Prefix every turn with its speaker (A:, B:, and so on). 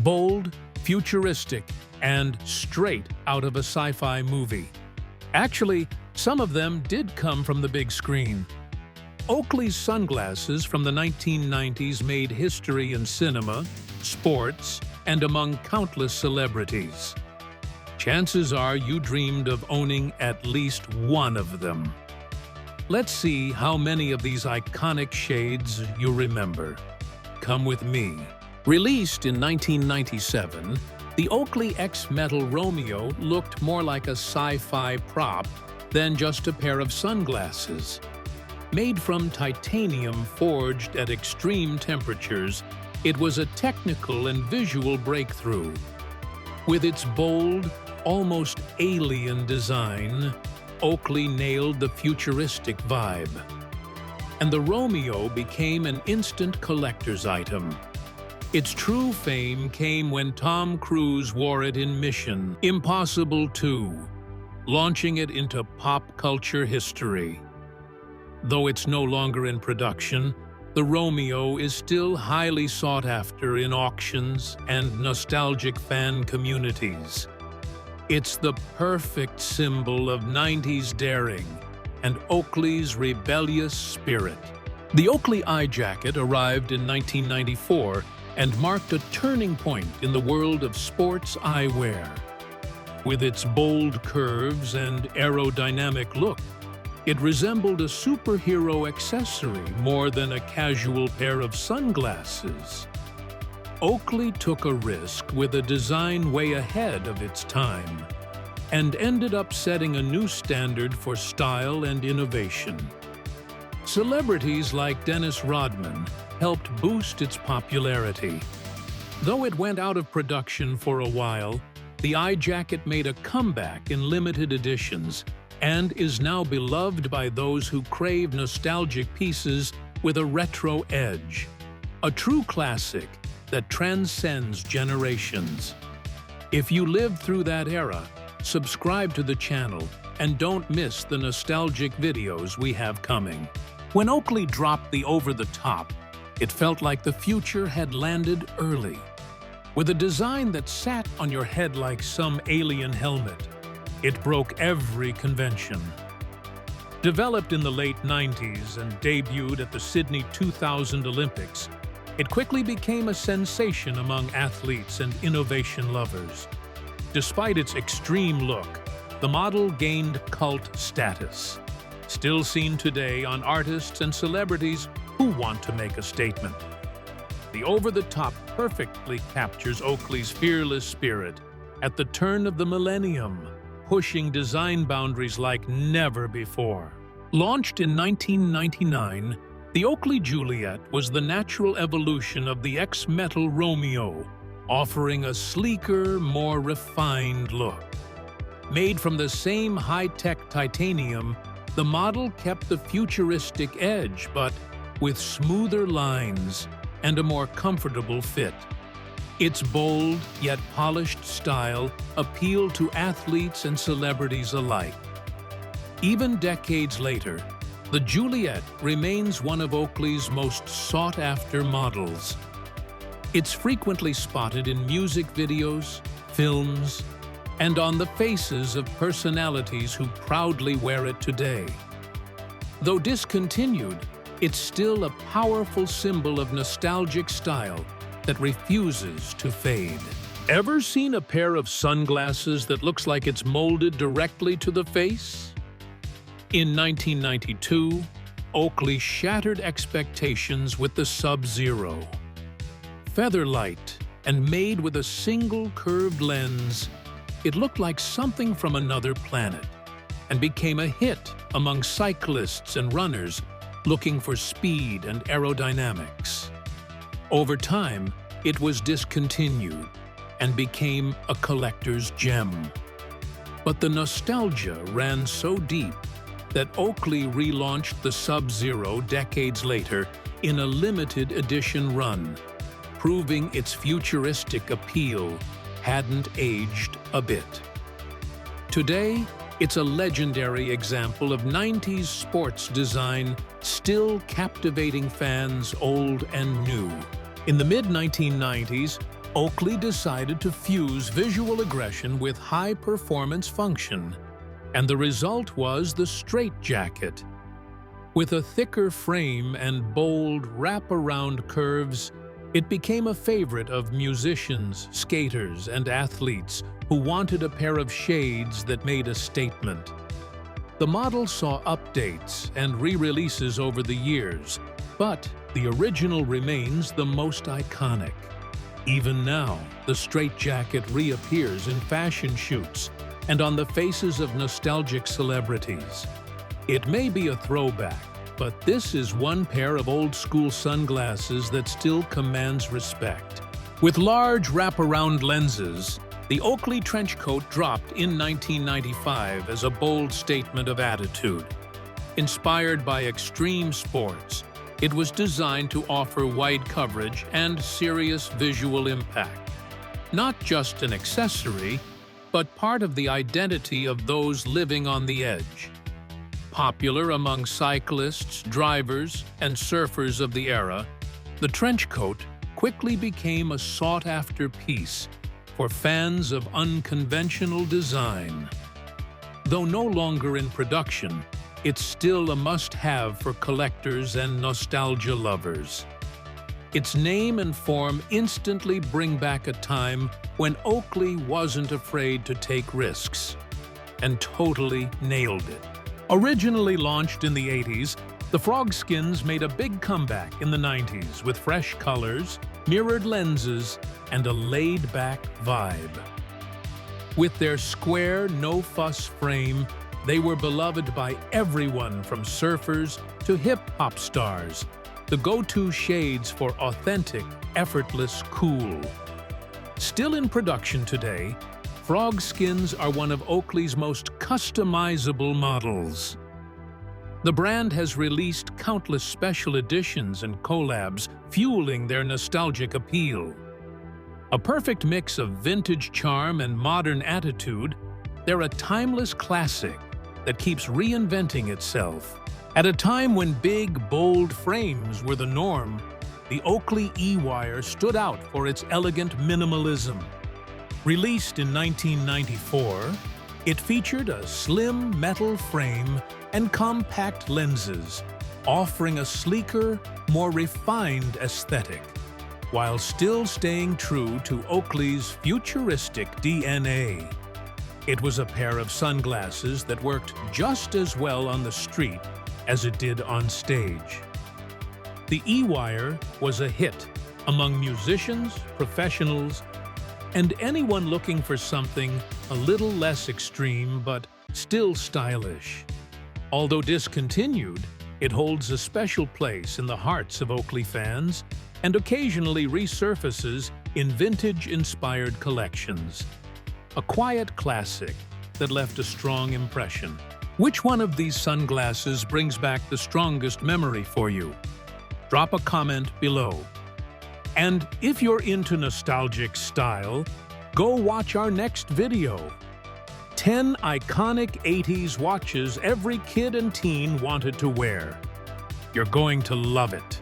A: Bold, futuristic, and straight out of a sci-fi movie. Actually, some of them did come from the big screen. Oakley's sunglasses from the 1990s made history in cinema, sports, and among countless celebrities. Chances are you dreamed of owning at least one of them. Let's see how many of these iconic shades you remember. Come with me. Released in 1997, the Oakley X-Metal Romeo looked more like a sci-fi prop than just a pair of sunglasses. Made from titanium forged at extreme temperatures, it was a technical and visual breakthrough. With its bold, almost alien design, Oakley nailed the futuristic vibe. And the Romeo became an instant collector's item. Its true fame came when Tom Cruise wore it in Mission Impossible 2, launching it into pop culture history. Though it's no longer in production, the Romeo is still highly sought after in auctions and nostalgic fan communities. It's the perfect symbol of 90s daring and Oakley's rebellious spirit. The Oakley Eye Jacket arrived in 1994 and marked a turning point in the world of sports eyewear. With its bold curves and aerodynamic look, it resembled a superhero accessory more than a casual pair of sunglasses. Oakley took a risk with a design way ahead of its time and ended up setting a new standard for style and innovation. Celebrities like Dennis Rodman helped boost its popularity. Though it went out of production for a while, the Eye Jacket made a comeback in limited editions and is now beloved by those who crave nostalgic pieces with a retro edge. A true classic that transcends generations. If you lived through that era, subscribe to the channel and don't miss the nostalgic videos we have coming. When Oakley dropped the over-the-top, it felt like the future had landed early. With a design that sat on your head like some alien helmet, it broke every convention. Developed in the late 90s and debuted at the Sydney 2000 Olympics, it quickly became a sensation among athletes and innovation lovers. Despite its extreme look, the model gained cult status, still seen today on artists and celebrities who want to make a statement. The over-the-top perfectly captures Oakley's fearless spirit at the turn of the millennium, pushing design boundaries like never before. Launched in 1999, the Oakley Juliet was the natural evolution of the X-Metal Romeo, offering a sleeker, more refined look. Made from the same high-tech titanium, the model kept the futuristic edge, but with smoother lines and a more comfortable fit. Its bold yet polished style appealed to athletes and celebrities alike. Even decades later, the Juliet remains one of Oakley's most sought-after models. It's frequently spotted in music videos, films, and on the faces of personalities who proudly wear it today. Though discontinued, it's still a powerful symbol of nostalgic style that refuses to fade. Ever seen a pair of sunglasses that looks like it's molded directly to the face? In 1992, Oakley shattered expectations with the Sub Zero. Feather-light and made with a single curved lens, it looked like something from another planet and became a hit among cyclists and runners looking for speed and aerodynamics. Over time, it was discontinued and became a collector's gem. But the nostalgia ran so deep that Oakley relaunched the Sub Zero decades later in a limited edition run, proving its futuristic appeal hadn't aged a bit. Today, it's a legendary example of 90s sports design still captivating fans old and new. In the mid-1990s, Oakley decided to fuse visual aggression with high-performance function, and the result was the straight jacket. With a thicker frame and bold wrap-around curves, it became a favorite of musicians, skaters, and athletes who wanted a pair of shades that made a statement. The model saw updates and re-releases over the years, but the original remains the most iconic. Even now, the straight jacket reappears in fashion shoots and on the faces of nostalgic celebrities. It may be a throwback, but this is one pair of old-school sunglasses that still commands respect. With large wraparound lenses, the Oakley trench coat dropped in 1995 as a bold statement of attitude. Inspired by extreme sports, it was designed to offer wide coverage and serious visual impact. Not just an accessory, but part of the identity of those living on the edge. Popular among cyclists, drivers, and surfers of the era, the trench coat quickly became a sought-after piece for fans of unconventional design. Though no longer in production, it's still a must-have for collectors and nostalgia lovers. Its name and form instantly bring back a time when Oakley wasn't afraid to take risks, and totally nailed it. Originally launched in the 80s, the frog skins made a big comeback in the 90s with fresh colors, mirrored lenses, and a laid-back vibe. With their square, no-fuss frame, they were beloved by everyone from surfers to hip-hop stars, the go-to shades for authentic, effortless cool. Still in production today, frog skins are one of Oakley's most customizable models. The brand has released countless special editions and collabs, fueling their nostalgic appeal. A perfect mix of vintage charm and modern attitude, they're a timeless classic that keeps reinventing itself. At a time when big, bold frames were the norm, the Oakley E-Wire stood out for its elegant minimalism. Released in 1994, it featured a slim metal frame and compact lenses, offering a sleeker, more refined aesthetic, while still staying true to Oakley's futuristic DNA. It was a pair of sunglasses that worked just as well on the street as it did on stage. The E-Wire was a hit among musicians, professionals, and anyone looking for something a little less extreme but still stylish. Although discontinued, it holds a special place in the hearts of Oakley fans and occasionally resurfaces in vintage-inspired collections. A quiet classic that left a strong impression. Which one of these sunglasses brings back the strongest memory for you? Drop a comment below. And if you're into nostalgic style, go watch our next video. 10 iconic 80s watches every kid and teen wanted to wear. You're going to love it.